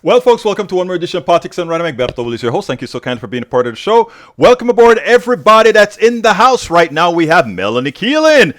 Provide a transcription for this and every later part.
Well, folks, welcome to one more edition of Politics and Random. Egberto is your host. Thank you so kind for being a part of the show. Welcome aboard, everybody that's in the house right now. We have Melanie Keelan.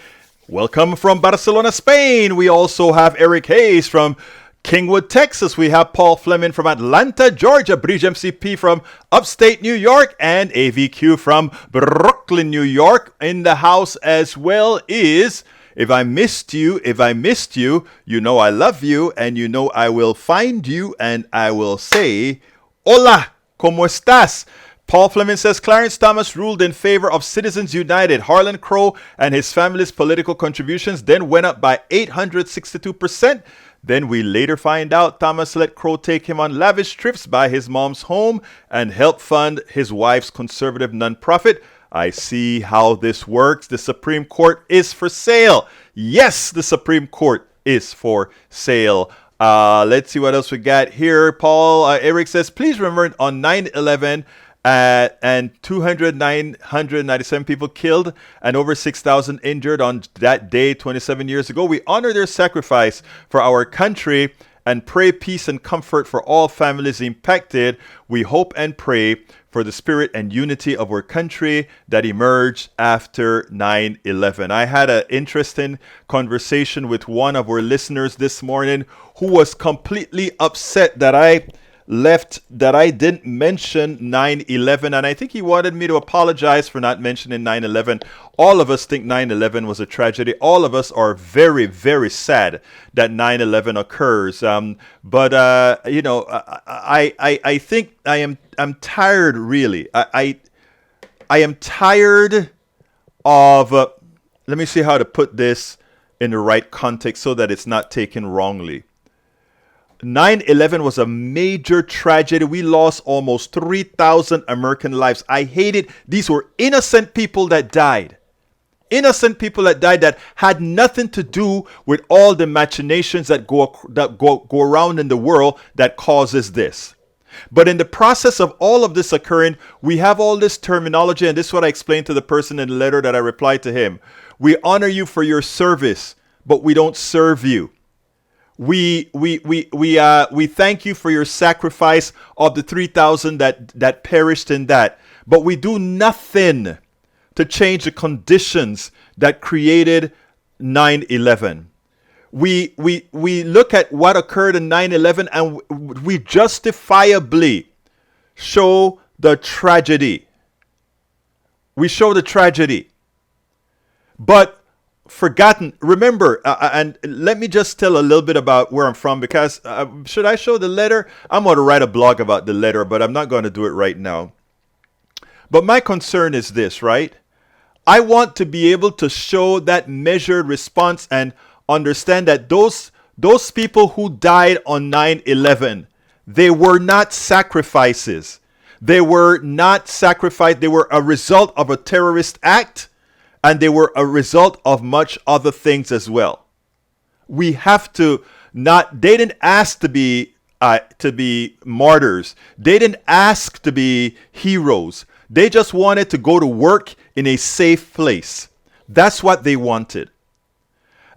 Welcome from Barcelona, Spain. We also have Eric Hayes from Kingwood, Texas. We have Paul Fleming from Atlanta, Georgia. Bridge MCP from upstate New York. And AVQ from Brooklyn, New York. In the house as well is... If I missed you, you know I love you, and you know I will find you, and I will say, Hola, ¿cómo estás? Paul Fleming says, Clarence Thomas ruled in favor of Citizens United. Harlan Crow and his family's political contributions then went up by 862%. Then we later find out Thomas let Crow take him on lavish trips by his mom's home and help fund his wife's conservative nonprofit. I see how this works. The Supreme Court is for sale. Yes, the Supreme Court is for sale. Let's see what else we got here. Eric says, please remember on 9/11 and 997 people killed and over 6,000 injured on that day 27 years ago. We honor their sacrifice for our country and pray peace and comfort for all families impacted. We hope and pray for the spirit and unity of our country that emerged after 9/11. I had an interesting conversation with one of our listeners this morning who was completely upset that I didn't mention 9/11, and I think he wanted me to apologize for not mentioning 9/11. All of us think 9/11 was a tragedy. All of us are very, very sad that 9/11 occurs. I think I'm tired, really. I am tired of, let me see how to put this in the right context so that it's not taken wrongly. 9/11 was a major tragedy. We lost almost 3,000 American lives. I hate it. These were innocent people that died. Innocent people that died that had nothing to do with all the machinations that go around in the world that causes this. But in the process of all of this occurring, we have all this terminology, and this is what I explained to the person in the letter that I replied to him. We honor you for your service, but we don't serve you. We thank you for your sacrifice of the 3,000 that perished in that, but we do nothing to change the conditions that created 9/11. We look at what occurred in 9/11 and we justifiably show the tragedy. We show the tragedy, but forgotten. Remember, and let me just tell a little bit about where I'm from, because should I show the letter? I'm going to write a blog about the letter, but I'm not going to do it right now. But my concern is this, right? I want to be able to show that measured response and understand that those people who died on 9/11, they were not sacrifices. They were not sacrificed. They were a result of a terrorist act. And they were a result of much other things as well. We have to not, they didn't ask to be martyrs. They didn't ask to be heroes. They just wanted to go to work in a safe place. That's what they wanted.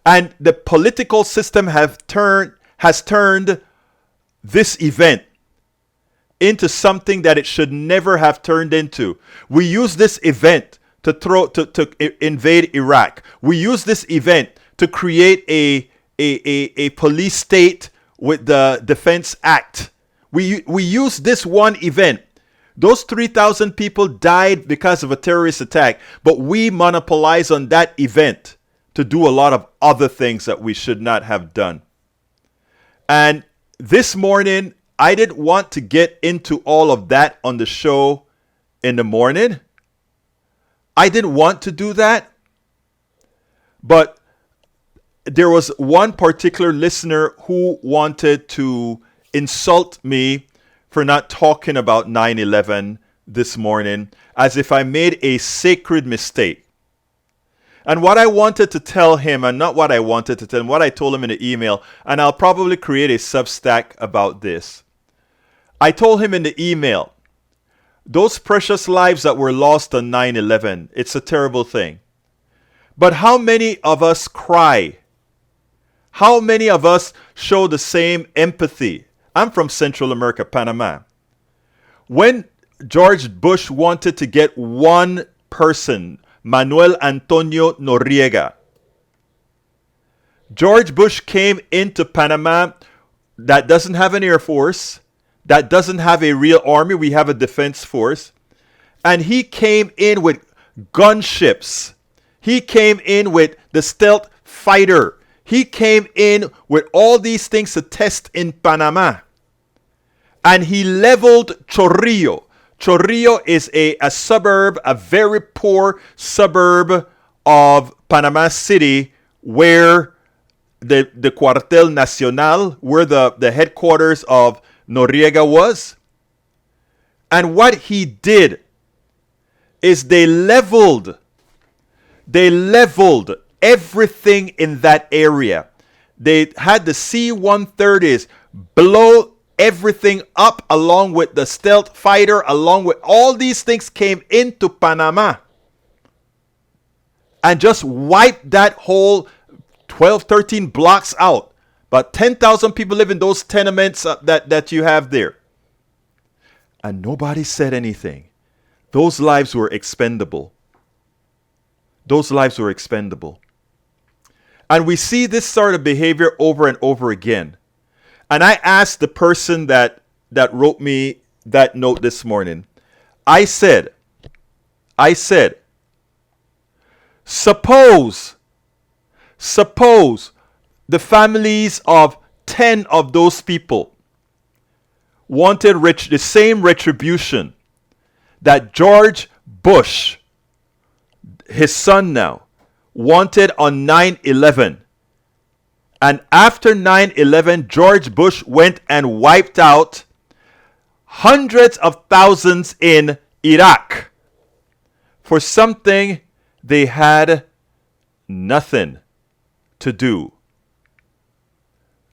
And the political system has turned this event into something that it should never have turned into. We use this event to invade Iraq. We use this event to create a police state with the Defense Act. We use this one event. Those 3,000 people died because of a terrorist attack, but we monopolize on that event to do a lot of other things that we should not have done. And this morning, I didn't want to get into all of that on the show in the morning. I didn't want to do that, but there was one particular listener who wanted to insult me for not talking about 9/11 this morning, as if I made a sacred mistake. And what I wanted to tell him, and not what I wanted to tell him, what I told him in the email, and I'll probably create a Substack about this. I told him in the email, those precious lives that were lost on 9/11, it's a terrible thing. But how many of us cry? How many of us show the same empathy? I'm from Central America, Panama. When George Bush wanted to get one person, Manuel Antonio Noriega, George Bush came into Panama that doesn't have an air force, that doesn't have a real army. We have a defense force. And he came in with gunships. He came in with the stealth fighter. He came in with all these things to test in Panama. And he leveled Chorrillo. Chorrillo is a suburb, a very poor suburb of Panama City, where the Cuartel Nacional, where the headquarters of Noriega was. And what he did is they leveled everything in that area. They had the C-130s blow everything up, along with the stealth fighter, along with all these things came into Panama and just wiped that whole 12, 13 blocks out. But 10,000 people live in those tenements that you have there. And nobody said anything. Those lives were expendable. Those lives were expendable. And we see this sort of behavior over and over again. And I asked the person that wrote me that note this morning. I said, suppose the families of 10 of those people wanted the same retribution that George Bush, his son now, wanted on 9/11. And after 9/11, George Bush went and wiped out hundreds of thousands in Iraq for something they had nothing to do.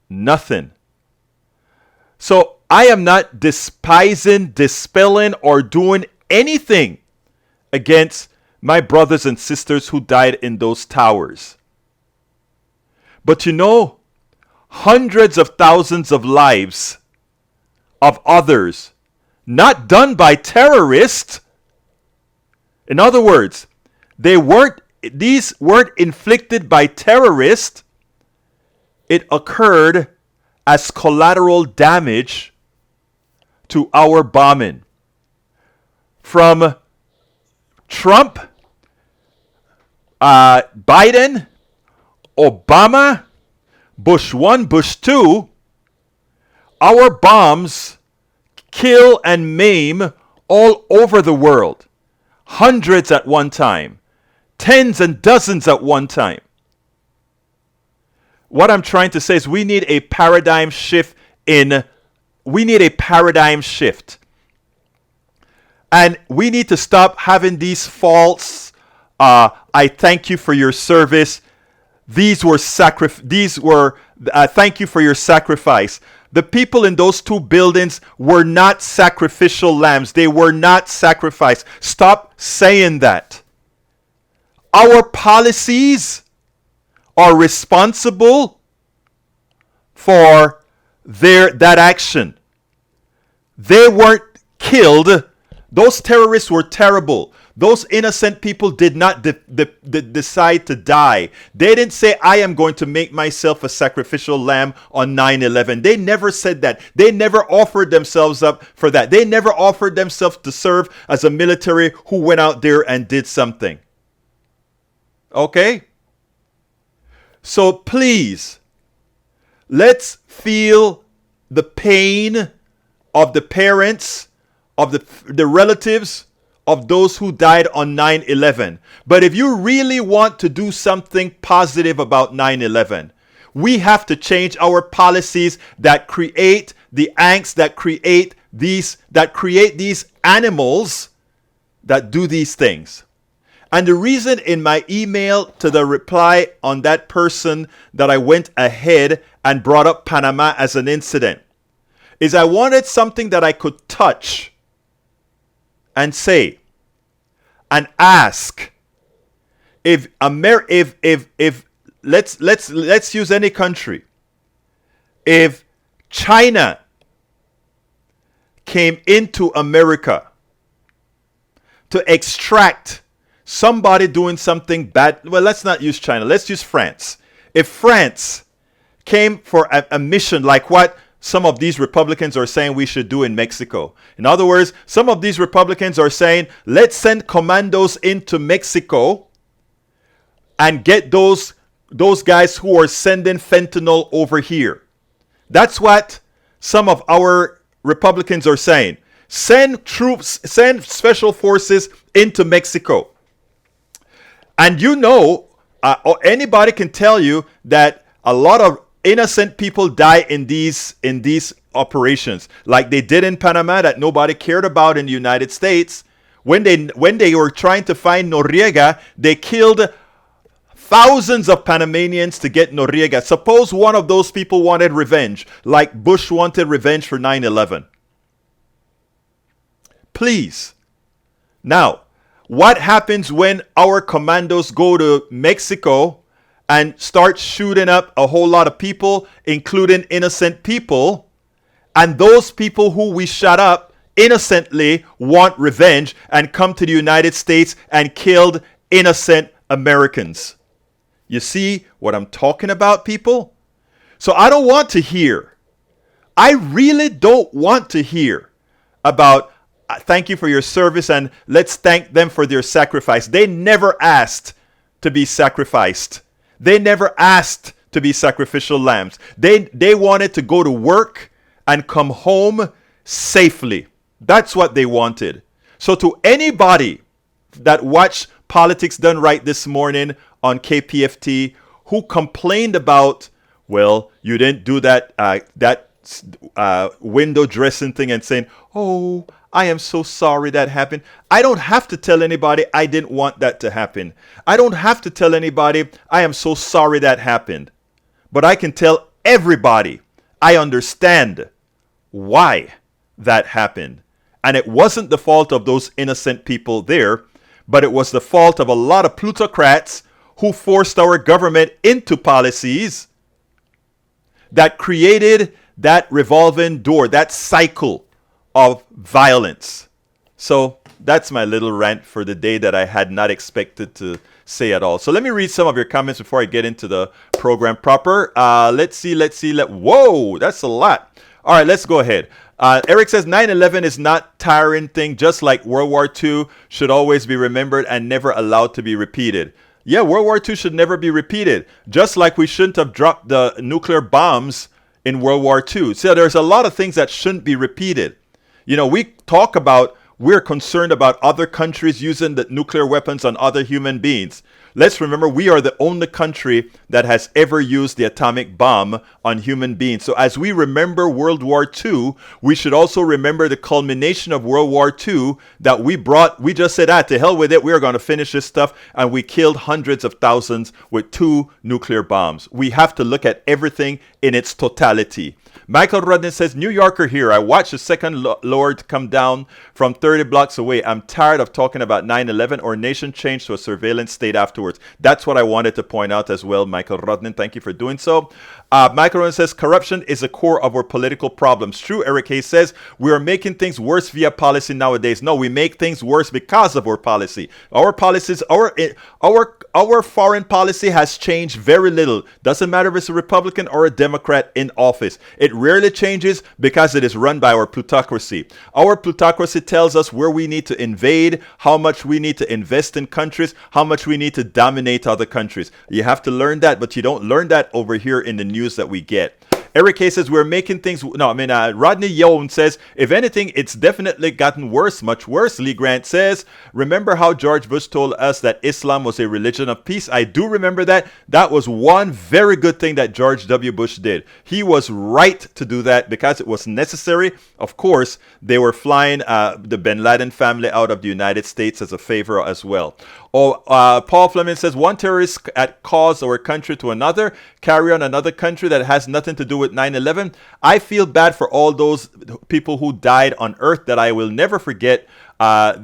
Nothing. So I am not despising, dispelling, or doing anything against my brothers and sisters who died in those towers. But you know, hundreds of thousands of lives of others, not done by terrorists. In other words, these weren't inflicted by terrorists. It occurred as collateral damage to our bombing. From Trump, Biden, Obama, Bush 1, Bush 2, our bombs kill and maim all over the world. Hundreds at one time. Tens and dozens at one time. What I'm trying to say is we need a paradigm shift And we need to stop having these false, I thank you for your service. Thank you for your sacrifice. The people in those two buildings were not sacrificial lambs. They were not sacrificed. Stop saying that. Our policies are responsible for that action. They weren't killed. Those terrorists were terrible. Those innocent people did not decide to die. They didn't say, I am going to make myself a sacrificial lamb on 9/11. They never said that. They never offered themselves up for that. They never offered themselves to serve as a military who went out there and did something. Okay? So please, let's feel the pain of the parents, of the relatives of those who died on 9/11. But if you really want to do something positive about 9/11, we have to change our policies that create the angst, that create these animals that do these things. And the reason in my email to the reply on that person that I went ahead and brought up Panama as an incident is I wanted something that I could touch and say and ask if let's use any country. If China came into America to extract somebody doing something bad. Well, let's not use China. Let's use France. If France came for a mission like what some of these Republicans are saying we should do in Mexico. In other words, some of these Republicans are saying, let's send commandos into Mexico and get those guys who are sending fentanyl over here. That's what some of our Republicans are saying. Send troops, send special forces into Mexico. And you know, anybody can tell you that a lot of innocent people die in these operations, like they did in Panama that nobody cared about in the United States. When they were trying to find Noriega, they killed thousands of Panamanians to get Noriega. Suppose one of those people wanted revenge, like Bush wanted revenge for 9/11. Please. Now, what happens when our commandos go to Mexico and start shooting up a whole lot of people, including innocent people, and those people who we shot up innocently want revenge and come to the United States and killed innocent Americans? You see what I'm talking about, people? So I don't want to hear. I really don't want to hear about thank you for your service and let's thank them for their sacrifice. They never asked to be sacrificed. They never asked to be sacrificial lambs. They wanted to go to work and come home safely. That's what they wanted. So to anybody that watched Politics Done Right this morning on KPFT who complained about, well, you didn't do that window dressing thing and saying, oh, I am so sorry that happened. I don't have to tell anybody I didn't want that to happen. I don't have to tell anybody I am so sorry that happened. But I can tell everybody I understand why that happened. And it wasn't the fault of those innocent people there, but it was the fault of a lot of plutocrats who forced our government into policies that created that revolving door, that cycle of violence. So that's my little rant for the day that I had not expected to say at all. So let me read some of your comments before I get into the program proper. Let's see. Whoa, that's a lot. All right, let's go ahead. Eric says 9/11 is not tiring thing, just like World War II should always be remembered and never allowed to be repeated. Yeah, World War II should never be repeated, just like we shouldn't have dropped the nuclear bombs in World War II. So there's a lot of things that shouldn't be repeated. You know, we talk about, we're concerned about other countries using the nuclear weapons on other human beings. Let's remember, we are the only country that has ever used the atomic bomb on human beings. So as we remember World War II, we should also remember the culmination of World War II that we just said, to hell with it, we are going to finish this stuff, and we killed hundreds of thousands with 2 nuclear bombs. We have to look at everything in its totality. Michael Rudden says, New Yorker here. I watched the second Lord come down from 30 blocks away. I'm tired of talking about 9/11 or nation change to a surveillance state afterwards. That's what I wanted to point out as well, Michael Rudden. Thank you for doing so. Michael Rudden says, corruption is the core of our political problems. True, Eric Hayes says, we are making things worse via policy nowadays. No, we make things worse because of our policy. Our policies, our foreign policy has changed very little. Doesn't matter if it's a Republican or a Democrat in office. It rarely changes because it is run by our plutocracy. Our plutocracy tells us where we need to invade, how much we need to invest in countries, how much we need to dominate other countries. You have to learn that, but you don't learn that over here in the news that we get. Eric K says, we're making things... Rodney Yoan says, if anything, it's definitely gotten worse, much worse. Lee Grant says, remember how George Bush told us that Islam was a religion of peace? I do remember that. That was one very good thing that George W. Bush did. He was right to do that because it was necessary. Of course, they were flying the Bin Laden family out of the United States as a favor as well. Paul Fleming says, one terrorist at cause or country to another, carry on another country that has nothing to do with with 9/11. I feel bad for all those people who died on Earth that I will never forget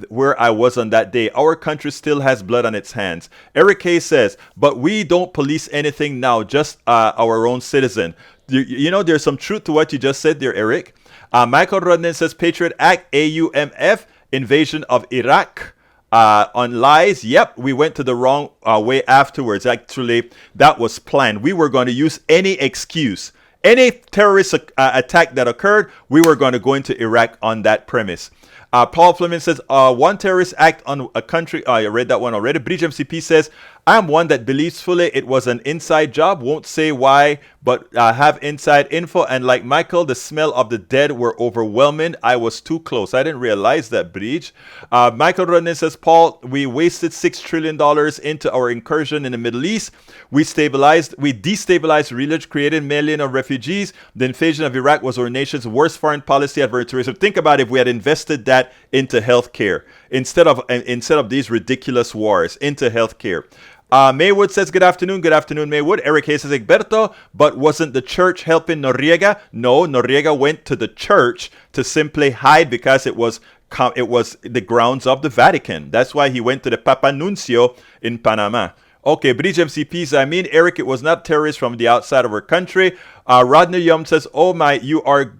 where I was on that day. Our country still has blood on its hands. Eric K says, but we don't police anything now, just our own citizen. You know, there's some truth to what you just said there, Eric. Michael Rodden says, Patriot Act, AUMF, invasion of Iraq. On lies, yep, we went to the wrong way afterwards. Actually, that was planned. We were going to use any excuse. Any terrorist attack that occurred, we were going to go into Iraq on that premise. Paul Fleming says, one terrorist act on a country. I read that one already. Bridge MCP says, I'm one that believes fully it was an inside job. Won't say why, but have inside info. And like Michael, the smell of the dead were overwhelming. I was too close. I didn't realize that, Bridge. Michael Rodney says, Paul, we wasted $6 trillion into our incursion in the Middle East. We destabilized religion, created millions of refugees. The invasion of Iraq was our nation's worst foreign policy adversary. So think about if we had invested that into healthcare instead of these ridiculous wars into healthcare. Maywood says, good afternoon, Maywood. Eric Hayes says, Egberto, but wasn't the church helping Noriega? No, Noriega went to the church to simply hide because it was the grounds of the Vatican. That's why he went to the Papa Nuncio in Panama. Okay, Bridge MCPs, Eric, it was not terrorists from the outside of our country. Rodney Yum says, oh my, you are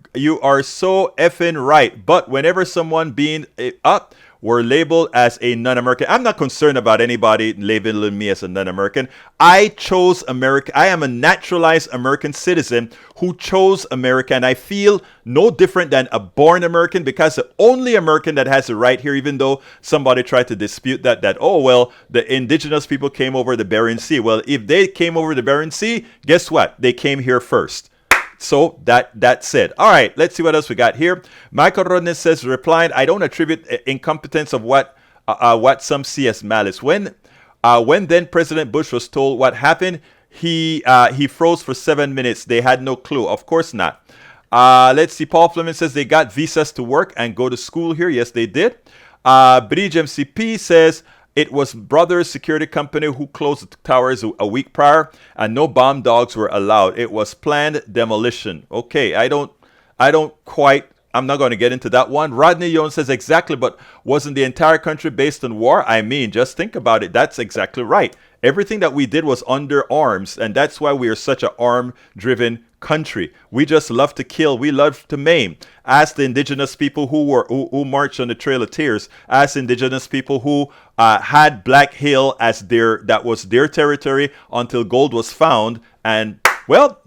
so effing right. But whenever someone being up, were labeled as a non-American. I'm not concerned about anybody labeling me as a non-American. I chose America. I am a naturalized American citizen who chose America, and I feel no different than a born American because the only American that has a right here, even though somebody tried to dispute that, oh, well, the indigenous people came over the Bering Sea. Well, if they came over the Bering Sea, guess what? They came here first. So that's said. All right, let's see what else we got here. Michael Rodney says, replying, I don't attribute incompetence of what some see as malice. When then President Bush was told what happened, he froze for 7 minutes. They had no clue. Of course not. Let's see. Paul Fleming says they got visas to work and go to school here. Yes, they did. Bridge MCP says, it was Brothers Security Company who closed the towers a week prior, and no bomb dogs were allowed. It was planned demolition. Okay, I'm not going to get into that one. Rodney Young says exactly, but wasn't the entire country based on war? Just think about it. That's exactly right. Everything that we did was under arms, and that's why we are such an arm-driven country. We just love to kill. We love to maim. Ask the indigenous people who marched on the Trail of Tears. Ask indigenous people who had Black Hill as that was their territory until gold was found. And well,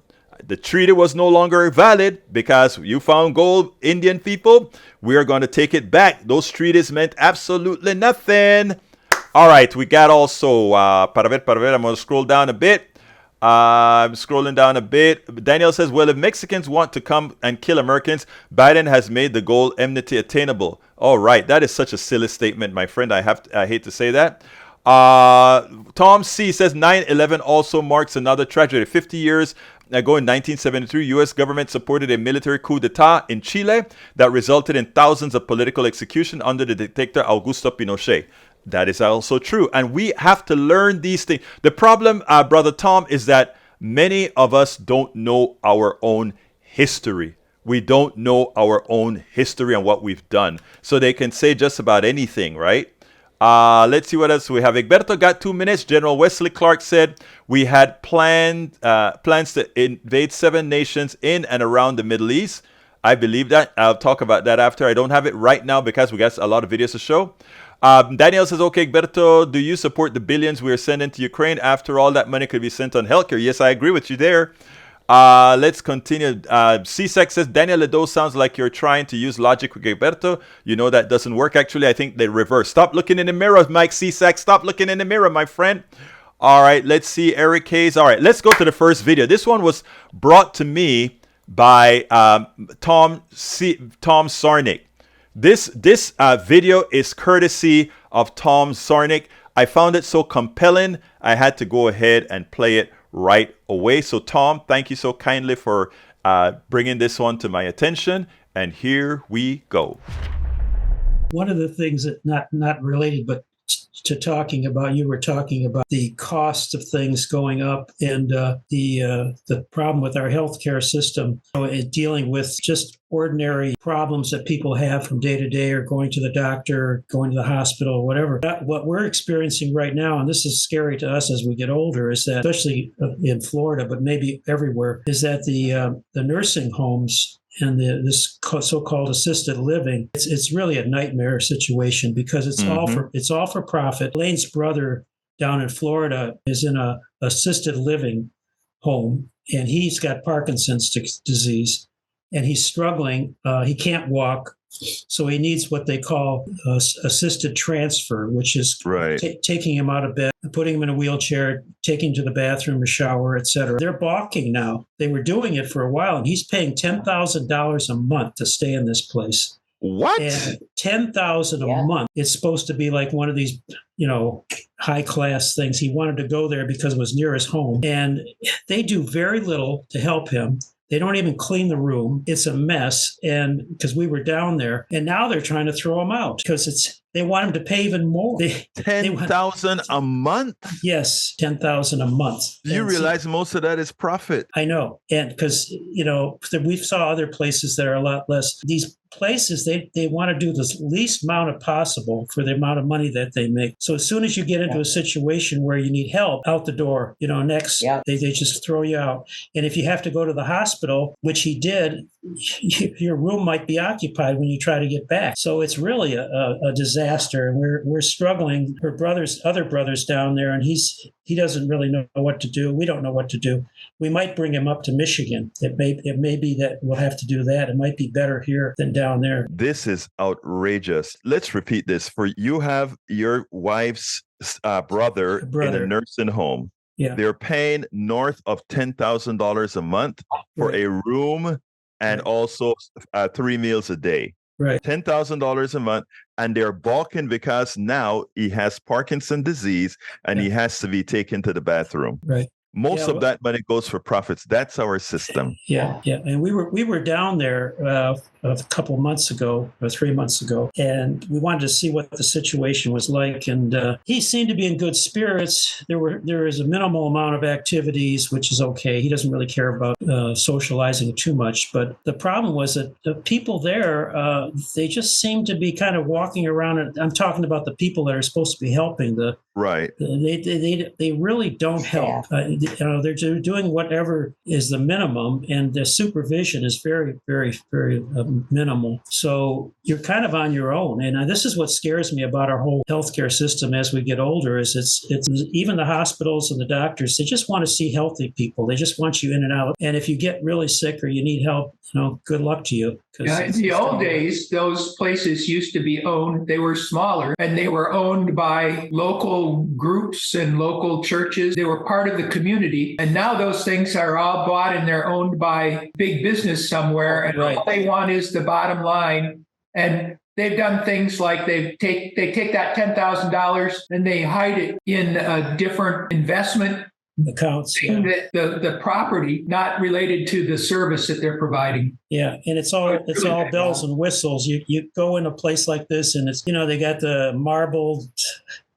the treaty was no longer valid because you found gold, Indian people. We are going to take it back. Those treaties meant absolutely nothing. All right, we got also para ver. I'm going to scroll down a bit. I'm scrolling down a bit. Daniel says, well, if Mexicans want to come and kill Americans, Biden has made the goal enmity attainable. All right. That is such a silly statement, my friend. I hate to say that. Tom C says 9/11 also marks another tragedy. 50 years ago in 1973, U.S. government supported a military coup d'etat in Chile that resulted in thousands of political execution under the dictator Augusto Pinochet. That is also true. And we have to learn these things. The problem, Brother Tom, is that many of us don't know our own history. We don't know our own history and what we've done. So they can say just about anything, right? Let's see what else we have. Egberto got 2 minutes. General Wesley Clark said we had plans to invade 7 nations in and around the Middle East. I believe that. I'll talk about that after. I don't have it right now because we got a lot of videos to show. Daniel says, okay, Egberto, do you support the billions we are sending to Ukraine? After all, that money could be sent on healthcare. Yes, I agree with you there. Let's continue. CSEC says, Daniel Ledo, sounds like you're trying to use logic with Egberto. You know that doesn't work. Actually, I think they reverse. Stop looking in the mirror, Mike CSEC. Stop looking in the mirror, my friend. All right, let's see. Eric Hayes. All right, let's go to the first video. This one was brought to me by Tom Sarnik. This video is courtesy of Tom Sarnik. I found it so compelling, I had to go ahead and play it right away. So Tom, thank you so kindly for bringing this one to my attention. And here we go. One of the things that not related, but to talking about, you were talking about the cost of things going up and the problem with our healthcare system, dealing with just ordinary problems that people have from day to day, or going to the doctor, going to the hospital, or whatever. What we're experiencing right now, and this is scary to us as we get older, is that, especially in Florida, but maybe everywhere, is that the nursing homes and this so-called assisted living, it's really a nightmare situation, because it's all for profit. Lane's brother down in Florida is in a assisted living home, and he's got Parkinson's disease, and he's struggling. He can't walk, so he needs what they call assisted transfer, which is taking him out of bed, putting him in a wheelchair, taking him to the bathroom, a shower, etc. They're balking now. They were doing it for a while, and he's paying $10,000 a month to stay in this place. What? And $10,000 a month. It's supposed to be like one of these, high class things. He wanted to go there because it was near his home, and they do very little to help him. They don't even clean the room. It's a mess. And because we were down there, and now they're trying to throw him out because they want him to pay even more. $10,000 a month? Yes, $10,000 a month. You realize most of that is profit. I know. And because, we saw other places that are a lot less. These places, they want to do the least amount of possible for the amount of money that they make. So as soon as you get into a situation where you need help, out the door, next, they just throw you out. And if you have to go to the hospital, which he did, your room might be occupied when you try to get back. So it's really a disaster. And we're struggling. Her other brothers down there, and he doesn't really know what to do. We don't know what to do. We might bring him up to Michigan. It may be that we'll have to do that. It might be better here than down there. This is outrageous. Let's repeat this. For you have your wife's brother in a nursing home. Yeah. They're paying north of $10,000 a month for a room and also 3 meals a day. Right. $10,000 a month. And they're balking because now he has Parkinson's disease and he has to be taken to the bathroom. Right. Most of that money goes for profits. That's our system. Yeah. And we were down there a couple months ago, or 3 months ago, and we wanted to see what the situation was like. And he seemed to be in good spirits. There is a minimal amount of activities, which is okay. He doesn't really care about socializing too much. But the problem was that the people there, they just seem to be kind of walking around. And I'm talking about the people that are supposed to be helping. They really don't help. They're doing whatever is the minimum, and the supervision is very, very, very minimal. So you're kind of on your own. And this is what scares me about our whole healthcare system as we get older, is it's even the hospitals and the doctors, they just want to see healthy people. They just want you in and out. And if you get really sick or you need help, good luck to you. In the old days, those places used to be owned. They were smaller, and they were owned by local groups and local churches. They were part of the community. And now those things are all bought and they're owned by big business somewhere. And all they want is the bottom line. And they've done things like they take that $10,000 and they hide it in a different investment accounts, the property not related to the service that they're providing. Yeah, and it's all bells and whistles. You go in a place like this, and it's they got the marbled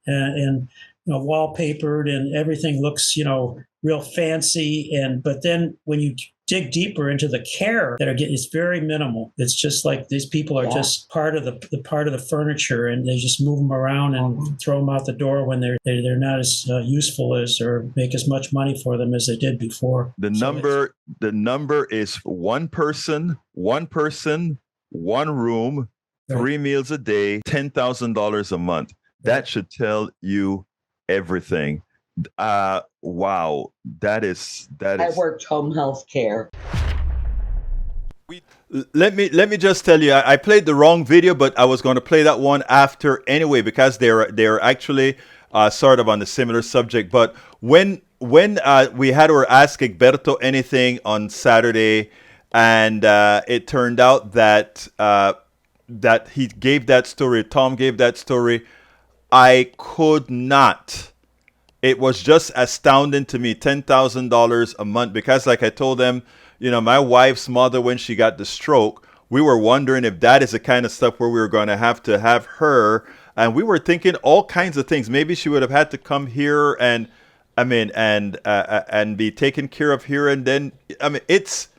and wallpapered, and everything looks real fancy. But then when you dig deeper into the care that are getting, it's very minimal. It's just like these people are just part of the furniture, and they just move them around and throw them out the door when they're not as useful as, or make as much money for them as they did before. The number is one person, one room, 3 meals a day, $10,000 a month. That should tell you everything. Wow, that is. I worked home health care. Let me just tell you, I played the wrong video, but I was going to play that one after anyway, because they're actually sort of on the similar subject. But when we had our Ask Egberto Anything on Saturday, and it turned out that he gave that story, Tom gave that story, I could not. It was just astounding to me, $10,000 a month, because like I told them, my wife's mother, when she got the stroke, we were wondering if that is the kind of stuff where we were going to have her And we were thinking all kinds of things. Maybe she would have had to come here and, and be taken care of here. And then, it's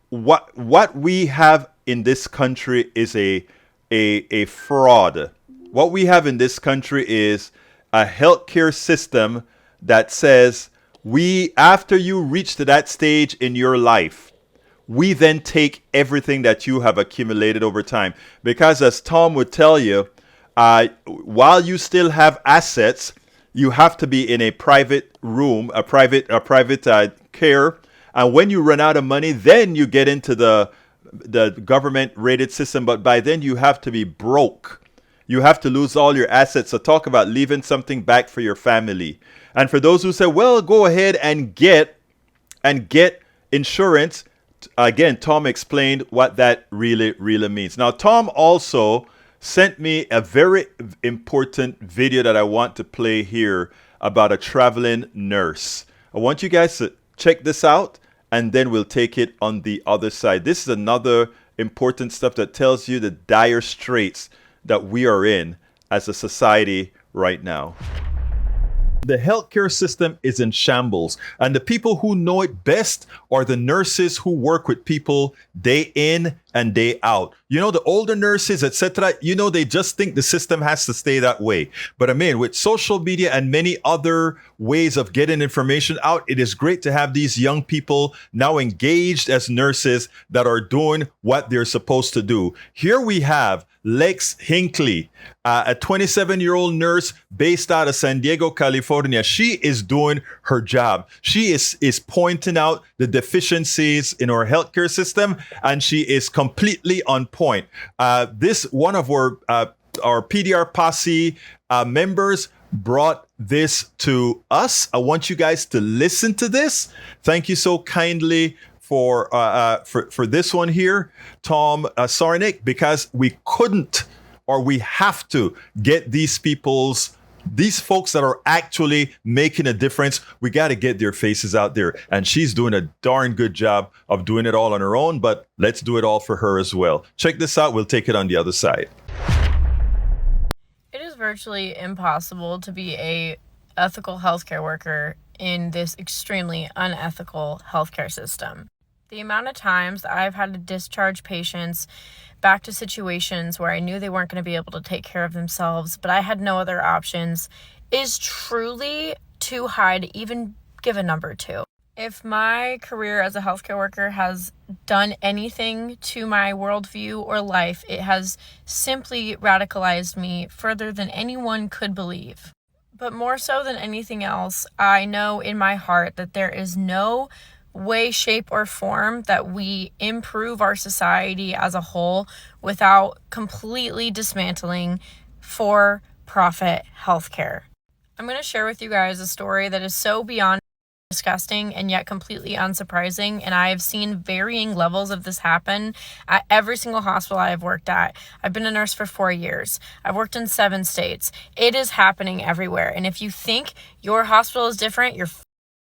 what we have in this country is a fraud. What we have in this country is a healthcare system that says after you reach to that stage in your life, we then take everything that you have accumulated over time. Because as Tom would tell you, while you still have assets, you have to be in a private room, a private care. And when you run out of money, then you get into the government rated system. But by then you have to be broke. You have to lose all your assets. So talk about leaving something back for your family. And for those who say, well, go ahead and get insurance. Again, Tom explained what that really means. Now, Tom also sent me a very important video that I want to play here about a traveling nurse. I want you guys to check this out, and then we'll take it on the other side. This is another important stuff that tells you the dire straits that we are in as a society right now. The healthcare system is in shambles, and the people who know it best are the nurses who work with people day in and day out. You know, the older nurses, etc., they just think the system has to stay that way. But with social media and many other ways of getting information out, it is great to have these young people now engaged as nurses that are doing what they're supposed to do. Here we have Lex Hinckley, a 27-year-old nurse based out of San Diego, California. She is doing her job. She is pointing out the deficiencies in our healthcare system, and she is completely on point. This one of our PDR Posse members brought this to us. I want you guys to listen to this. Thank you so kindly for this one here, Tom Sarnik, because we couldn't, or we have to get these folks that are actually making a difference. We got to get their faces out there. And she's doing a darn good job of doing it all on her own, but let's do it all for her as well. Check this out. We'll take it on the other side. It is virtually impossible to be a ethical healthcare worker in this extremely unethical healthcare system. The amount of times that I've had to discharge patients back to situations where I knew they weren't going to be able to take care of themselves, but I had no other options, is truly too high to even give a number to. If my career as a healthcare worker has done anything to my worldview or life, it has simply radicalized me further than anyone could believe. But more so than anything else, I know in my heart that there is no way, shape, or form that we improve our society as a whole without completely dismantling for-profit healthcare. I'm going to share with you guys a story that is so beyond disgusting and yet completely unsurprising, and I have seen varying levels of this happen at every single hospital I have worked at. I've been a nurse for 4 years. I've worked in 7 states. It is happening everywhere, and if you think your hospital is different, you're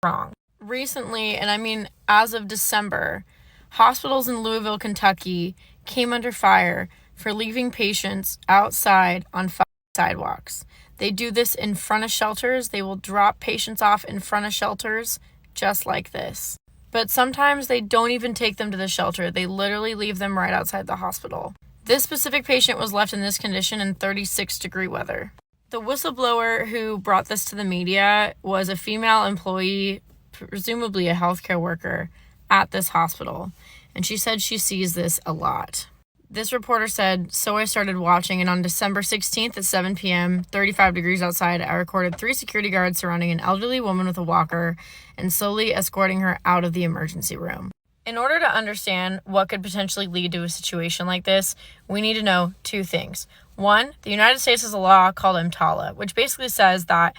wrong. Recently, and as of December, hospitals in Louisville, Kentucky came under fire for leaving patients outside on sidewalks. They do this in front of shelters. They will drop patients off in front of shelters just like this. But sometimes they don't even take them to the shelter. They literally leave them right outside the hospital. This specific patient was left in this condition in 36-degree weather. The whistleblower who brought this to the media was a female employee, presumably a healthcare worker, at this hospital. And she said she sees this a lot. This reporter said, "So I started watching, and on December 16th at 7 p.m., 35 degrees outside, I recorded 3 security guards surrounding an elderly woman with a walker and slowly escorting her out of the emergency room." In order to understand what could potentially lead to a situation like this, we need to know 2 things. 1, the United States has a law called EMTALA, which basically says that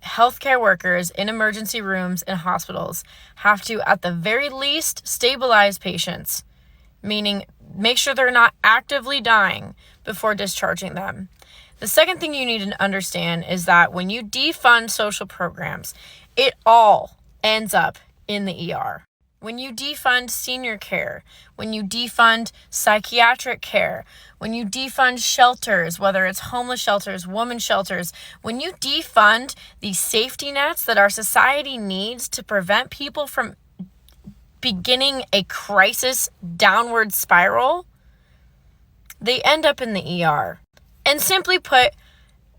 healthcare workers in emergency rooms and hospitals have to, at the very least, stabilize patients, meaning make sure they're not actively dying before discharging them. The second thing you need to understand is that when you defund social programs, it all ends up in the ER. when you defund senior care, when you defund psychiatric care, when you defund shelters, whether it's homeless shelters, women's shelters, when you defund the safety nets that our society needs to prevent people from beginning a crisis downward spiral, they end up in the ER. And simply put,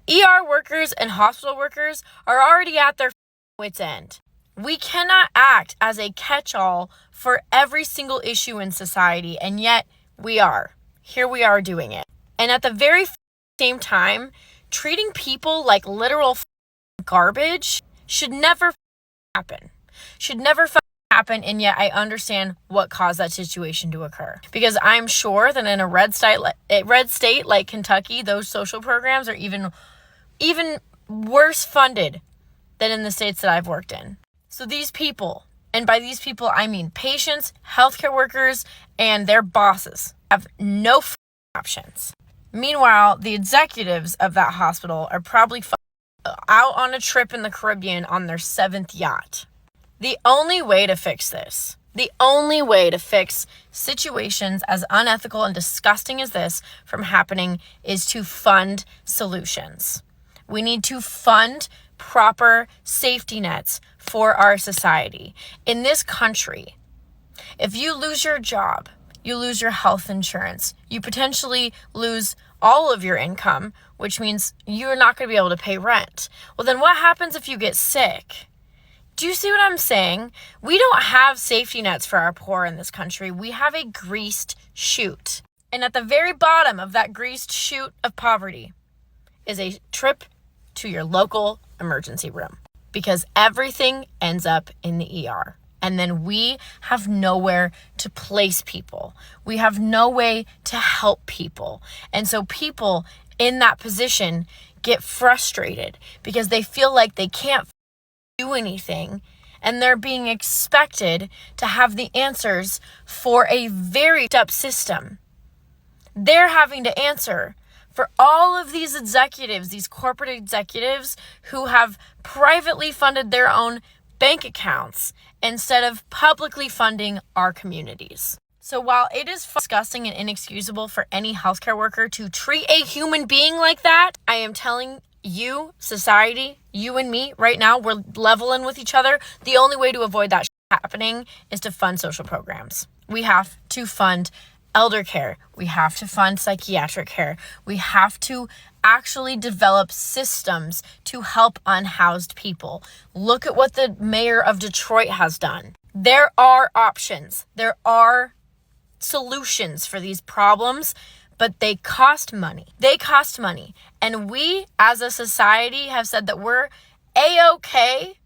ER workers and hospital workers are already at their wit's end. We cannot act as a catch-all for every single issue in society, and yet we are. Here we are doing it. And at the very same time, treating people like literal garbage should never happen. Should never happen, and yet I understand what caused that situation to occur. Because I'm sure that in a red state like Kentucky, those social programs are even worse funded than in the states that I've worked in. So these people, and by these people I mean patients, healthcare workers, and their bosses, have no options. Meanwhile, the executives of that hospital are probably out on a trip in the Caribbean on their 7th yacht. The only way to fix this, the only way to fix situations as unethical and disgusting as this from happening is to fund solutions. We need to fund proper safety nets for our society. In this country, if you lose your job, you lose your health insurance, you potentially lose all of your income, which means you're not going to be able to pay rent. Well, then what happens if you get sick? Do you see what I'm saying? We don't have safety nets for our poor in this country. We have a greased chute. And at the very bottom of that greased chute of poverty is a trip to your local emergency room, because everything ends up in the ER. And then we have nowhere to place people. We have no way to help people. And so people in that position get frustrated because they feel like they can't do anything, and they're being expected to have the answers for a very up system. They're having to answer for all of these executives, these corporate executives who have privately funded their own bank accounts instead of publicly funding our communities. So while it is disgusting and inexcusable for any healthcare worker to treat a human being like that, I am telling you, society, you and me, right now, we're leveling with each other. The only way to avoid that happening is to fund social programs. We have to fund elder care. We have to fund psychiatric care. We have to actually develop systems to help unhoused people. Look at what the mayor of Detroit has done. There are options. There are solutions for these problems, but they cost money. They cost money. And we, as a society, have said that we're A-okay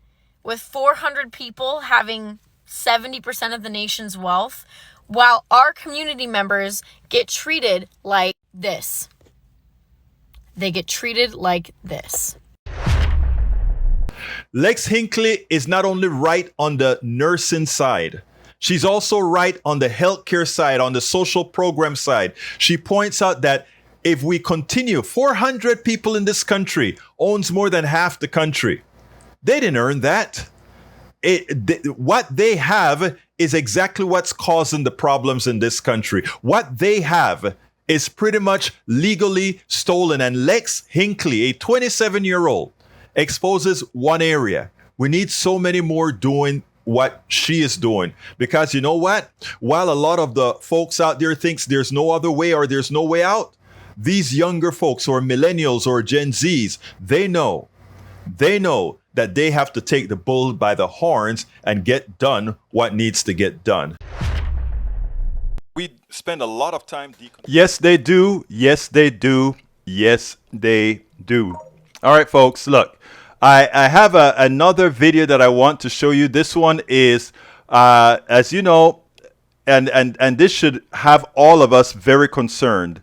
with 400 people having 70% of the nation's wealth, while our community members get treated like this. They get treated like this. Lex Hinckley is not only right on the nursing side, she's also right on the healthcare side, on the social program side. She points out that if we continue, 400 people in this country owns more than half the country. They didn't earn that. What they have is exactly what's causing the problems in this country. What they have is pretty much legally stolen. And Lex Hinckley, a 27-year-old, exposes one area. We need so many more doing what she is doing. Because you know what? While a lot of the folks out there thinks there's no other way or there's no way out, these younger folks or millennials or Gen Zs, they know that they have to take the bull by the horns and get done what needs to get done. We spend a lot of time. Yes, they do. Yes, they do. Yes, they do. All right, folks, look, I have another video that I want to show you. This one is, as you know, and this should have all of us very concerned.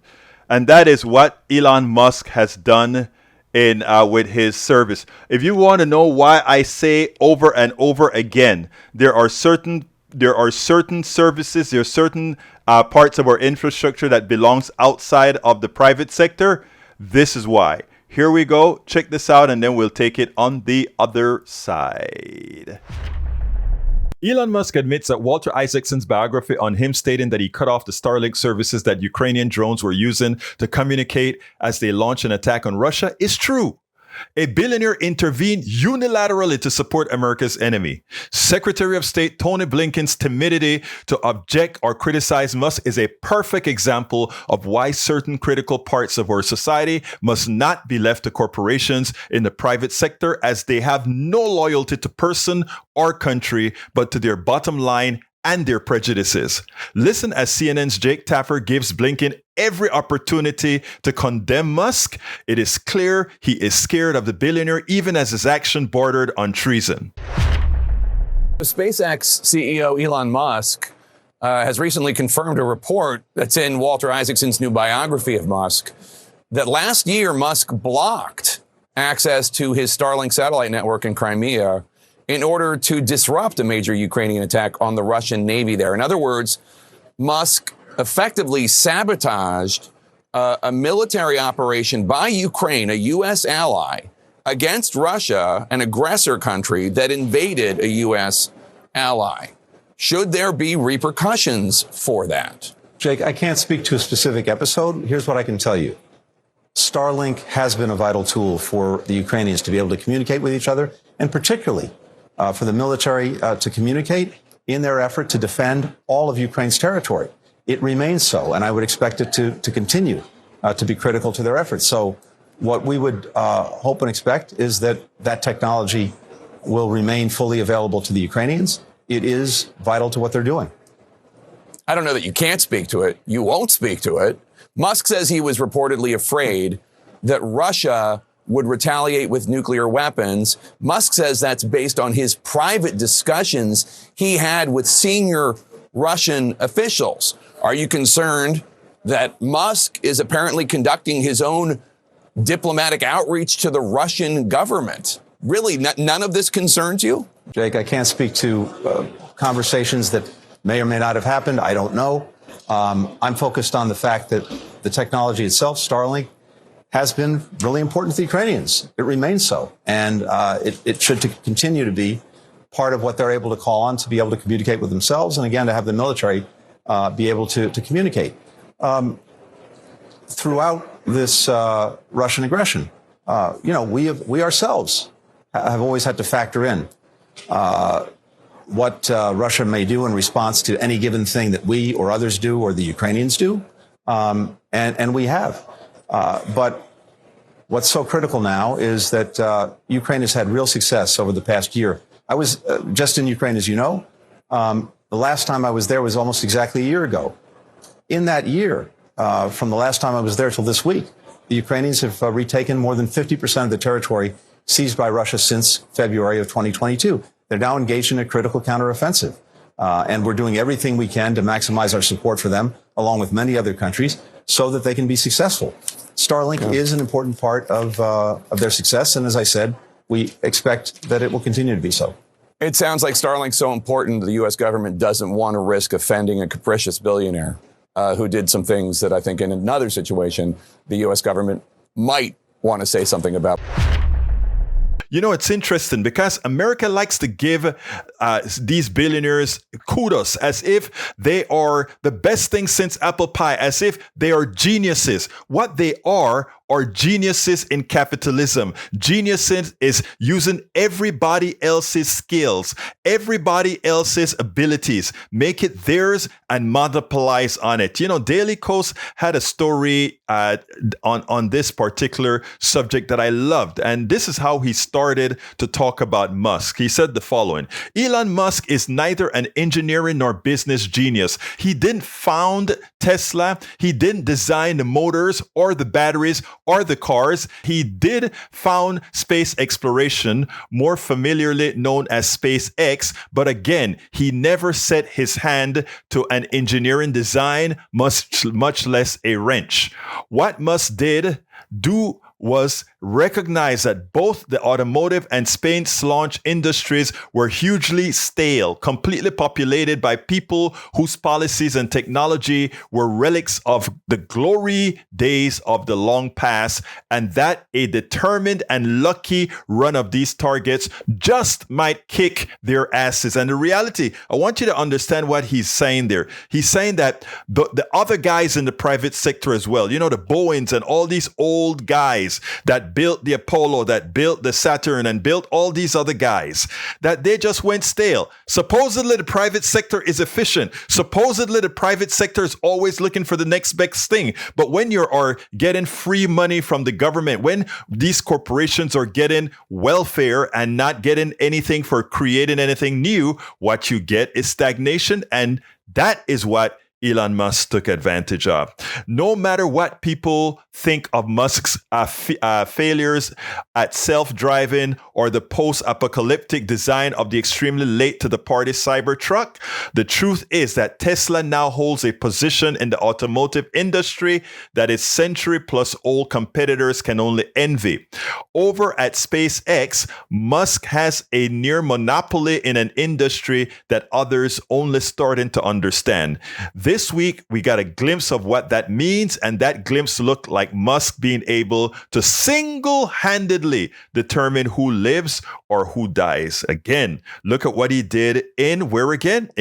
And that is what Elon Musk has done in with his service. If you want to know why I say over and over again, there are certain services, there are certain parts of our infrastructure that belongs outside of the private sector. This is why. Here we go. Check this out, and then we'll take it on the other side. Elon Musk admits that Walter Isaacson's biography on him stating that he cut off the Starlink services that Ukrainian drones were using to communicate as they launched an attack on Russia is true. A billionaire intervened unilaterally to support America's enemy. Secretary of State Tony Blinken's timidity to object or criticize Musk is a perfect example of why certain critical parts of our society must not be left to corporations in the private sector, as they have no loyalty to person or country, but to their bottom line and their prejudices. Listen as CNN's Jake Tapper gives Blinken every opportunity to condemn Musk. It is clear he is scared of the billionaire, even as his action bordered on treason. SpaceX CEO Elon Musk has recently confirmed a report that's in Walter Isaacson's new biography of Musk that last year Musk blocked access to his Starlink satellite network in Crimea in order to disrupt a major Ukrainian attack on the Russian Navy there. In other words, Musk effectively sabotaged a military operation by Ukraine, a U.S. ally, against Russia, an aggressor country that invaded a U.S. ally. Should there be repercussions for that? Jake, I can't speak to a specific episode. Here's what I can tell you. Starlink has been a vital tool for the Ukrainians to be able to communicate with each other, and particularly for the military to communicate in their effort to defend all of Ukraine's territory. It remains so, and I would expect it to continue to be critical to their efforts. So what we would hope and expect is that that technology will remain fully available to the Ukrainians. It is vital to what they're doing. I don't know that you can't speak to it. You won't speak to it. Musk says he was reportedly afraid that Russia would retaliate with nuclear weapons. Musk says that's based on his private discussions he had with senior Russian officials. Are you concerned that Musk is apparently conducting his own diplomatic outreach to the Russian government? Really, none of this concerns you? Jake, I can't speak to conversations that may or may not have happened. I don't know. I'm focused on the fact that the technology itself, Starlink, has been really important to the Ukrainians. It remains so. And it should continue to be part of what they're able to call on to be able to communicate with themselves, and again, to have the military be able to communicate. Throughout this Russian aggression, we ourselves have always had to factor in what Russia may do in response to any given thing that we or others do or the Ukrainians do, and we have. But what's so critical now is that Ukraine has had real success over the past year. I was just in Ukraine, as you know. The last time I was there was almost exactly a year ago. In that year, from the last time I was there till this week, the Ukrainians have retaken more than 50% of the territory seized by Russia since February of 2022. They're now engaged in a critical counteroffensive. And we're doing everything we can to maximize our support for them, along with many other countries, so that they can be successful. Starlink is an important part of their success. And as I said, we expect that it will continue to be so. It sounds like Starlink's so important, the U.S. government doesn't want to risk offending a capricious billionaire who did some things that I think in another situation, the U.S. government might want to say something about. You know, it's interesting because America likes to give these billionaires kudos as if they are the best thing since apple pie, as if they are geniuses. What they are geniuses in capitalism. Geniuses is using everybody else's skills, everybody else's abilities, make it theirs and monopolize on it. You know, Daily Kos had a story on this particular subject that I loved. And this is how he started to talk about Musk. He said the following: Elon Musk is neither an engineering nor business genius. He didn't found Tesla. He didn't design the motors or the batteries or the cars. He did found space exploration, more familiarly known as SpaceX, but again, he never set his hand to an engineering design, much less a wrench. What Musk did do was recognized that both the automotive and space launch industries were hugely stale, completely populated by people whose policies and technology were relics of the glory days of the long past, and that a determined and lucky run of these targets just might kick their asses. And the reality, I want you to understand what he's saying there. He's saying that the other guys in the private sector as well, you know, the Boeings and all these old guys that built the Apollo, that built the Saturn and built all these other guys, that they just went stale. Supposedly the private sector is efficient. Supposedly the private sector is always looking for the next best thing. But when you are getting free money from the government, when these corporations are getting welfare and not getting anything for creating anything new, what you get is stagnation. And that is what Elon Musk took advantage of. No matter what people think of Musk's failures at self-driving or the post-apocalyptic design of the extremely late-to-the-party Cybertruck, the truth is that Tesla now holds a position in the automotive industry that its century-plus-old competitors can only envy. Over at SpaceX, Musk has a near monopoly in an industry that others only starting to understand. This week, we got a glimpse of what that means, and that glimpse looked like Musk being able to single-handedly determine who lives or who dies. Again, look at what he did in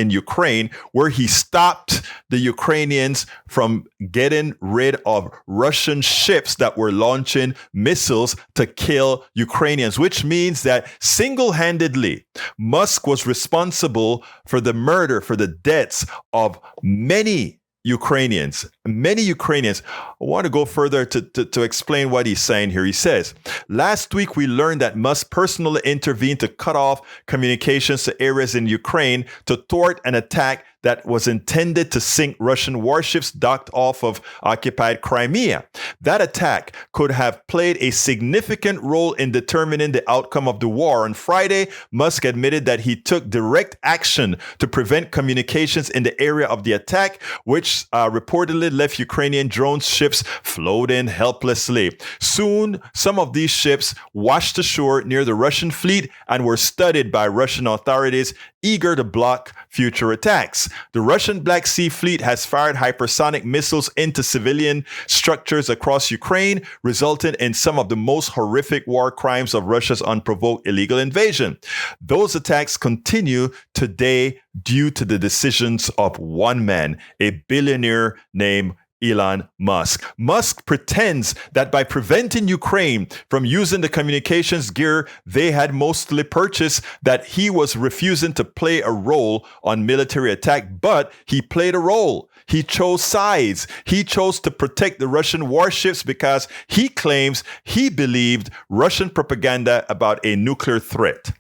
Ukraine, where he stopped the Ukrainians from getting rid of Russian ships that were launching missiles to kill Ukrainians, which means that single-handedly, Musk was responsible for the murder, for the deaths of many Ukrainians. I want to go further to explain what he's saying here. He says, last week we learned that Musk personally intervened to cut off communications to areas in Ukraine to thwart an attack that was intended to sink Russian warships docked off of occupied Crimea. That attack could have played a significant role in determining the outcome of the war. On Friday, Musk admitted that he took direct action to prevent communications in the area of the attack, which reportedly left Ukrainian drone ships floating helplessly. Soon, some of these ships washed ashore near the Russian fleet and were studied by Russian authorities eager to block future attacks. The Russian Black Sea Fleet has fired hypersonic missiles into civilian structures across Ukraine, resulting in some of the most horrific war crimes of Russia's unprovoked illegal invasion. Those attacks continue today due to the decisions of one man, a billionaire named Elon Musk. Musk pretends that by preventing Ukraine from using the communications gear they had mostly purchased, that he was refusing to play a role on military attack, but he played a role. He chose sides. He chose to protect the Russian warships because he claims he believed Russian propaganda about a nuclear threat.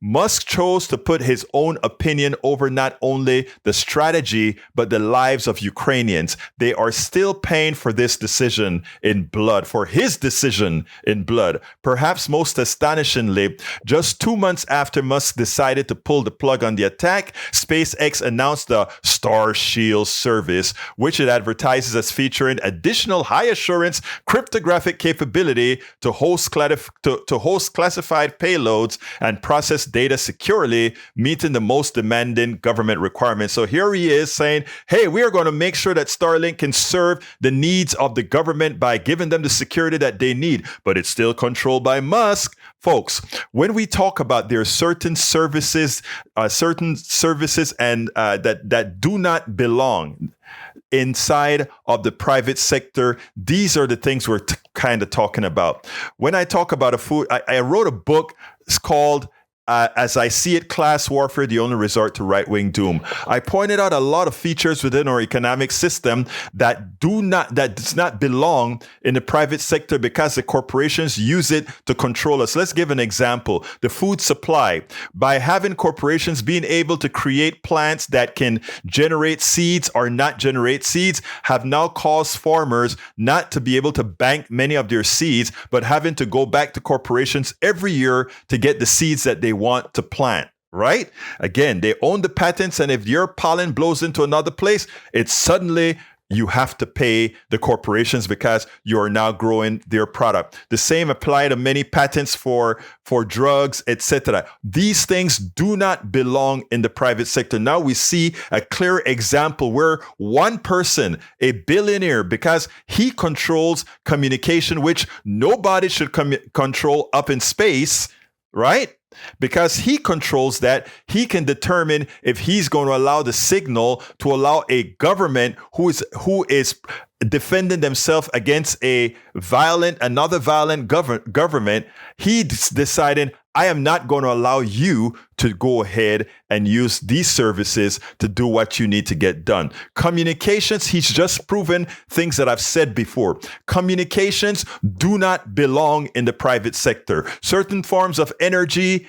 Musk chose to put his own opinion over not only the strategy, but the lives of Ukrainians. They are still paying for this decision in blood, for his decision in blood. Perhaps most astonishingly, just 2 months after Musk decided to pull the plug on the attack, SpaceX announced the Star Shield service, which it advertises as featuring additional high-assurance cryptographic capability to host classified payloads and process data securely, meeting the most demanding government requirements. So here he is saying, hey, we are going to make sure that Starlink can serve the needs of the government by giving them the security that they need, but it's still controlled by Musk. Folks, when we talk about there are certain services and that do not belong inside of the private sector, these are the things we're kind of talking about. When I talk about a food, I wrote a book. It's called As I See It, Class Warfare, the Only Resort to Right-Wing Doom. I pointed out a lot of features within our economic system that does not belong in the private sector because the corporations use it to control us. Let's give an example. The food supply. By having corporations being able to create plants that can generate seeds or not generate seeds have now caused farmers not to be able to bank many of their seeds, but having to go back to corporations every year to get the seeds that they want to plant, right? Again, they own the patents, and if your pollen blows into another place, it suddenly you have to pay the corporations because you are now growing their product. The same apply to many patents for drugs, etc. These things do not belong in the private sector. Now we see a clear example where one person, a billionaire, because he controls communication, which nobody should control up in space, right? Because he controls that, he can determine if he's going to allow the signal to allow a government who is defending themselves against another violent government. He's deciding, I am not going to allow you to go ahead and use these services to do what you need to get done. Communications, he's just proven things that I've said before. Communications do not belong in the private sector. Certain forms of energy,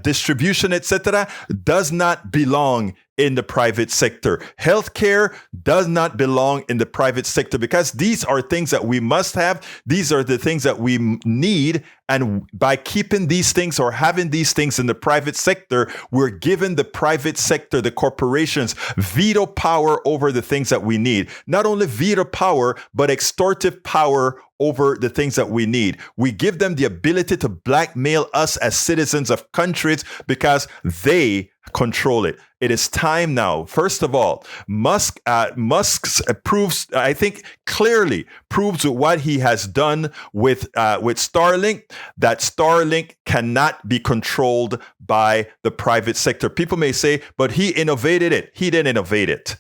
distribution, etc., does not belong in the private sector. Healthcare does not belong in the private sector because these are things that we must have. These are the things that we need. And by keeping these things or having these things in the private sector, we're giving the private sector, the corporations, veto power over the things that we need. Not only veto power, but extortive power over the things that we need. We give them the ability to blackmail us as citizens of countries because they control it. It is time now. First of all, Musk's proves, I think, clearly proves what he has done with Starlink, that Starlink cannot be controlled by the private sector. People may say, but he innovated it. He didn't innovate it.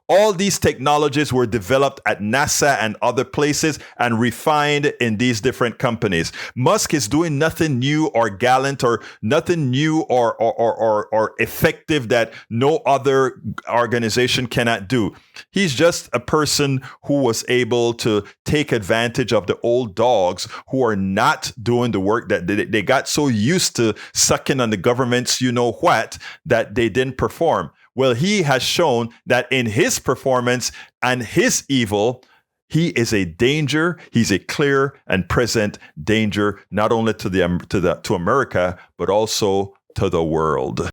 All these technologies were developed at NASA and other places and refined in these different companies. Musk is doing nothing new or gallant or nothing new or effective that no other organization cannot do. He's just a person who was able to take advantage of the old dogs who are not doing the work that they got so used to sucking on the government's you know what that they didn't perform. Well, he has shown that in his performance and his evil, he is a danger. He's a clear and present danger, not only to America, but also to the world.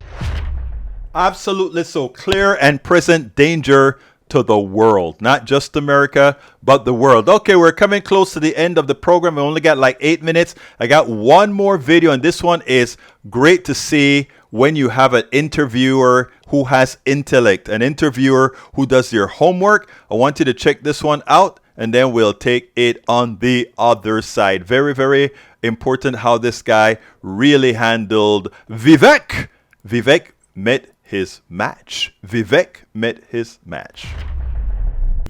Absolutely so. Clear and present danger to the world, not just America, but the world. Okay, we're coming close to the end of the program. We only got like 8 minutes. I got one more video, and this one is great to see when you have an interviewer who has intellect, an interviewer who does your homework. I want you to check this one out, and then we'll take it on the other side. Very, very important how this guy really handled Vivek. Vivek met his match. Vivek met his match.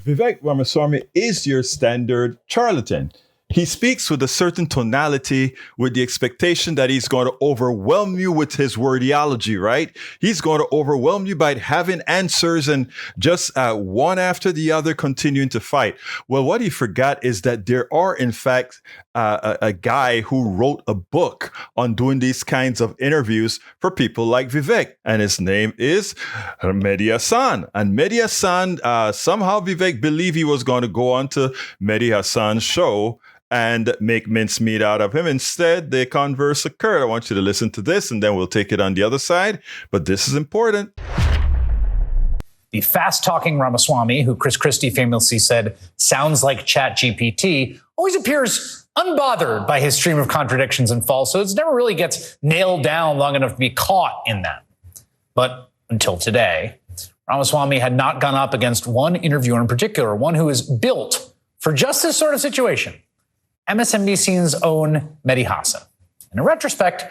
Vivek Ramaswamy is your standard charlatan. He speaks with a certain tonality, with the expectation that he's going to overwhelm you with his wordiology, right? He's going to overwhelm you by having answers and just one after the other continuing to fight. Well, what he forgot is that there are, in fact, a guy who wrote a book on doing these kinds of interviews for people like Vivek, and his name is Mehdi Hasan. And Mehdi Hasan, somehow Vivek believed he was going to go on to Mehdi Hasan's show and make mincemeat out of him. Instead, the converse occurred. I want you to listen to this, and then we'll take it on the other side. But this is important. The fast-talking Ramaswamy, who Chris Christie famously said sounds like ChatGPT, always appears unbothered by his stream of contradictions and falsehoods, never really gets nailed down long enough to be caught in them. But until today, Ramaswamy had not gone up against one interviewer in particular, one who is built for just this sort of situation. MSNBC's own Mehdi Hasan. And in retrospect,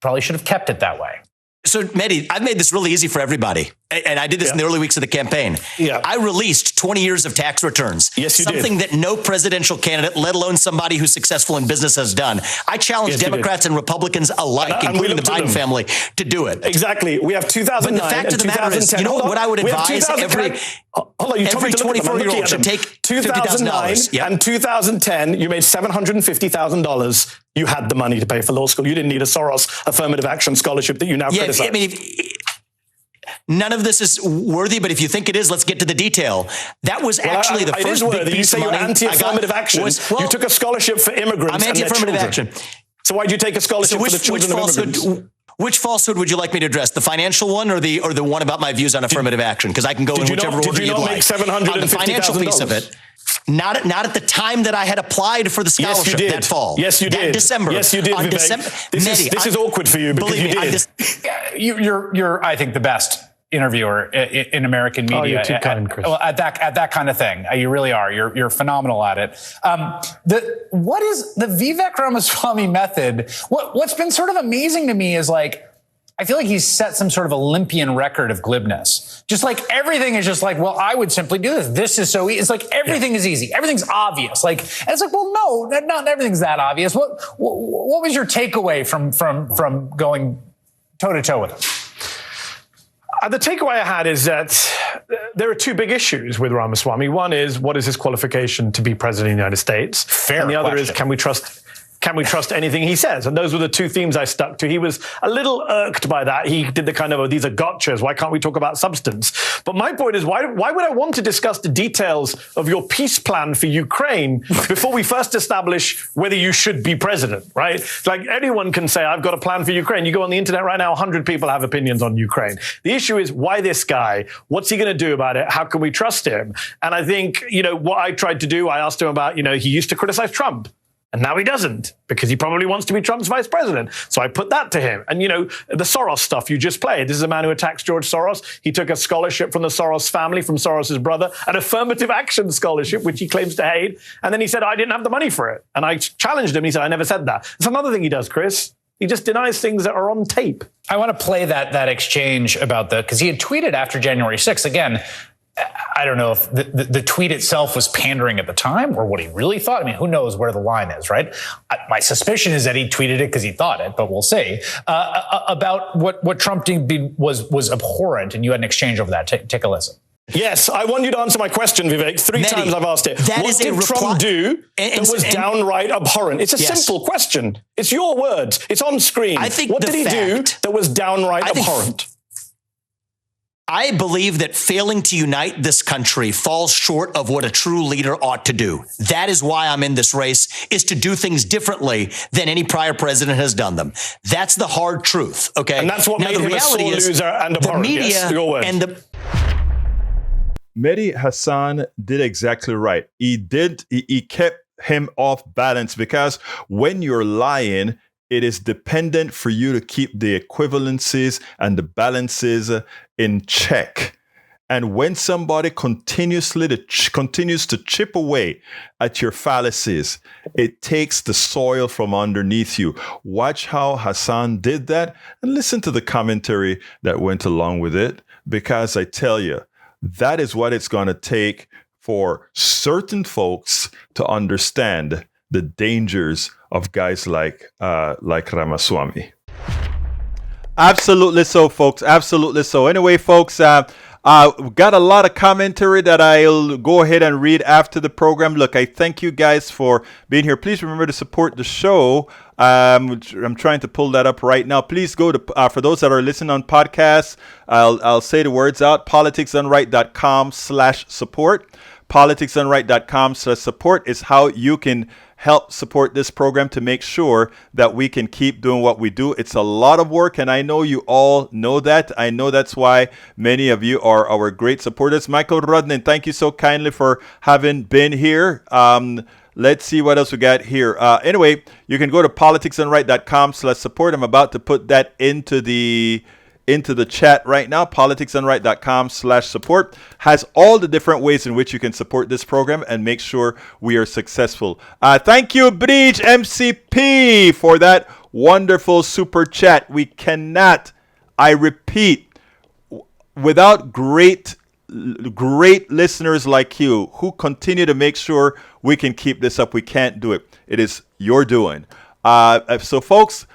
probably should have kept it that way. So, Mehdi, I've made this really easy for everybody. And I did this in the early weeks of the campaign. I released 20 years of tax returns. Yes, you did. Something that no presidential candidate, let alone somebody who's successful in business, has done. I challenge Democrats and Republicans alike, including the Biden family, to do it. Exactly. We have 2009 But the fact of the matter is, you know what I would advise every 24-year-old should take 2009 and 2010, you made $750,000. You had the money to pay for law school. You didn't need a Soros affirmative action scholarship that you now criticize. I mean, none of this is worthy, but if you think it is, let's get to the detail. That was actually the first big piece of money. You say you're anti-affirmative action. You took a scholarship for immigrants. I'm anti-affirmative action. So why did you take a scholarship for the children of immigrants? Which falsehood would you like me to address? The financial one or the one about my views on affirmative action? Because I can go in whichever order you'd like. On the financial piece of it, not at the time that I had applied for the scholarship that fall. Yes, you did. That December. Yes, you did, On Vivek. December, This is awkward for you because you did. You're, I think, the best interviewer in American media. Oh, you're too kind, Chris. At that kind of thing. You really are. You're phenomenal at it. What is the Vivek Ramaswamy method? What's been sort of amazing to me is like, I feel like he's set some sort of Olympian record of glibness. Just like everything is just like, well, I would simply do this. This is so easy. It's like everything is easy. Everything's obvious. Like, and it's like, well, no, not everything's that obvious. What was your takeaway from going toe to toe with him? The takeaway I had is that there are two big issues with Ramaswamy. One is, what is his qualification to be president of the United States? Fair And the other question. is, can we trust anything he says? And those were the two themes I stuck to. He was a little irked by that. He did the kind of, these are gotchas. Why can't we talk about substance? But my point is, why would I want to discuss the details of your peace plan for Ukraine before we first establish whether you should be president, right? Like anyone can say, I've got a plan for Ukraine. You go on the internet right now, 100 people have opinions on Ukraine. The issue is, why this guy? What's he going to do about it? How can we trust him? And I think, what I tried to do, I asked him about, he used to criticize Trump. And now he doesn't, because he probably wants to be Trump's vice president. So I put that to him. And, the Soros stuff you just played. This is a man who attacks George Soros. He took a scholarship from the Soros family, from Soros's brother, an affirmative action scholarship, which he claims to hate. And then he said, I didn't have the money for it. And I challenged him. He said, I never said that. It's another thing he does, Chris. He just denies things that are on tape. I want to play that exchange about because he had tweeted after January 6th. Again, I don't know if the tweet itself was pandering at the time or what he really thought. I mean, who knows where the line is, right? My suspicion is that he tweeted it because he thought it, but we'll see. About what Trump did was abhorrent, and you had an exchange over that. Take a listen. Yes, I want you to answer my question, Vivek. Three Mehdi, times I've asked it. What did Trump do that was downright abhorrent? It's a simple question. It's your words. It's on screen. What did he do that was downright abhorrent? I believe that failing to unite this country falls short of what a true leader ought to do. That is why I'm in this race, is to do things differently than any prior president has done them. That's the hard truth, okay? And that's what made him a sore loser and abhorrent. The media and the... Mehdi Hasan did exactly right. He kept him off balance, because when you're lying, it is dependent for you to keep the equivalencies and the balances in check. And when somebody continues to chip away at your fallacies, it takes the soil from underneath you. Watch how Hasan did that, and listen to the commentary that went along with it, because I tell you, that is what it's going to take for certain folks to understand the dangers of guys like Ramaswamy. Absolutely so, folks. Absolutely so. Anyway, folks, got a lot of commentary that I'll go ahead and read after the program. Look, I thank you guys for being here. Please remember to support the show. I'm trying to pull that up right now. Please go to, for those that are listening on podcasts, I'll say the words out, politicsdoneright.com/support. politicsdoneright.com/support is how you can help support this program to make sure that we can keep doing what we do. It's a lot of work, and I know you all know that. I know that's why many of you are our great supporters. Michael Rudnin, thank you so kindly for having been here. Let's see what else we got here. Anyway, you can go to politicsdoneright.com/support. I'm about to put that into the chat right now. politicsdoneright.com/support has all the different ways in which you can support this program and make sure we are successful. Thank you, Breach MCP, for that wonderful super chat. We cannot, I repeat, without great listeners like you who continue to make sure we can keep this up, we can't do it. It is your doing. So folks,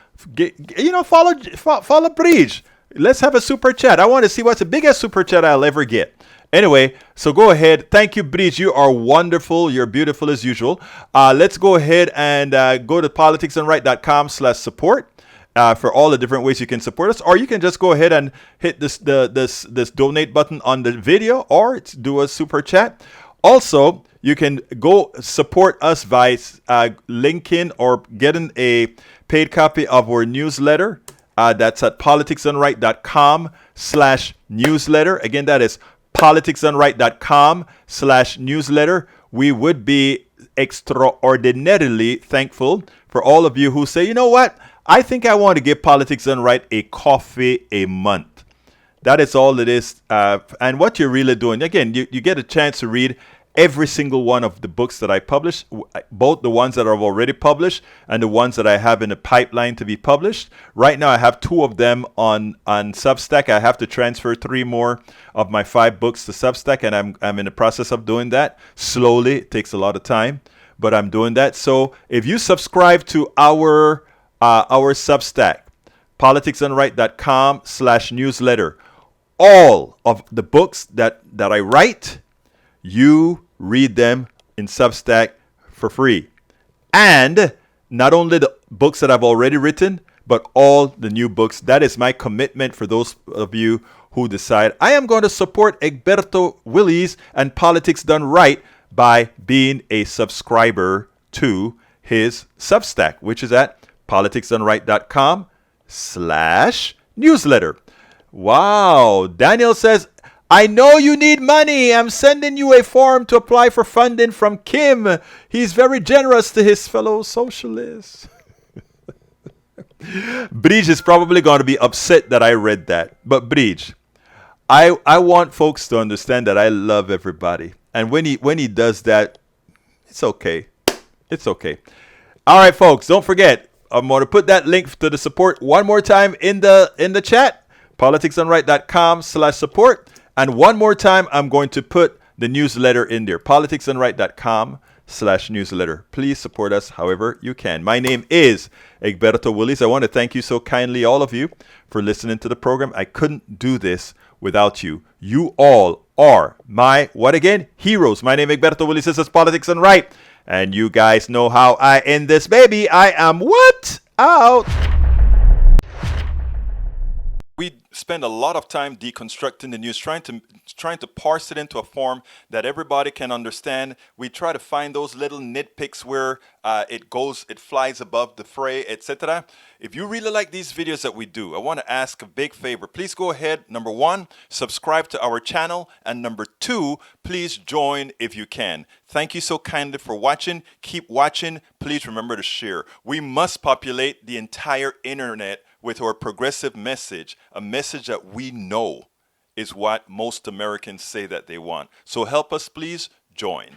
follow Breach. Let's have a super chat. I want to see what's the biggest super chat I'll ever get. Anyway, so go ahead. Thank you, Breach. You are wonderful. You're beautiful as usual. Let's go ahead and go to politicsdoneright.com/support for all the different ways you can support us. Or you can just go ahead and hit this donate button on the video, or do a super chat. Also, you can go support us by linking or getting a paid copy of our newsletter That's at politicsdoneright.com/newsletter. Again, that is politicsdoneright.com/newsletter. We would be extraordinarily thankful for all of you who say, you know what? I think I want to give Politics Done Right a coffee a month. That is all it is. And what you're really doing, again, you get a chance to read every single one of the books that I publish, both the ones that are already published and the ones that I have in the pipeline to be published. Right now, I have 2 of them on Substack. I have to transfer 3 more of my 5 books to Substack, and I'm in the process of doing that. Slowly, it takes a lot of time, but I'm doing that. So if you subscribe to our Substack, politicsdoneright.com/newsletter, all of the books that I write, you read them in Substack for free. And not only the books that I've already written, but all the new books. That is my commitment for those of you who decide I am going to support Egberto Willies and Politics Done Right by being a subscriber to his Substack, which is at politicsdoneright.com/newsletter. Wow. Daniel says, I know you need money. I'm sending you a form to apply for funding from Kim. He's very generous to his fellow socialists. Bridge is probably going to be upset that I read that. But Bridge, I want folks to understand that I love everybody. And when he does that, it's okay. It's okay. All right, folks, don't forget. I'm going to put that link to the support one more time in the chat. politicsdoneright.com/support. And one more time, I'm going to put the newsletter in there. politicsdoneright.com/newsletter. Please support us however you can. My name is Egberto Willies. I want to thank you so kindly, all of you, for listening to the program. I couldn't do this without you. You all are my, what again? Heroes. My name is Egberto Willies. This is Politics Done Right. And you guys know how I end this, baby. I am what? Out. We spend a lot of time deconstructing the news, trying to parse it into a form that everybody can understand. We try to find those little nitpicks where it flies above the fray, etc. If you really like these videos that we do, I want to ask a big favor. Please go ahead, number 1, subscribe to our channel, and number 2, please join if you can. Thank you so kindly for watching. Keep watching. Please remember to share. We must populate the entire internet with our progressive message, a message that we know is what most Americans say that they want. So help us, please join.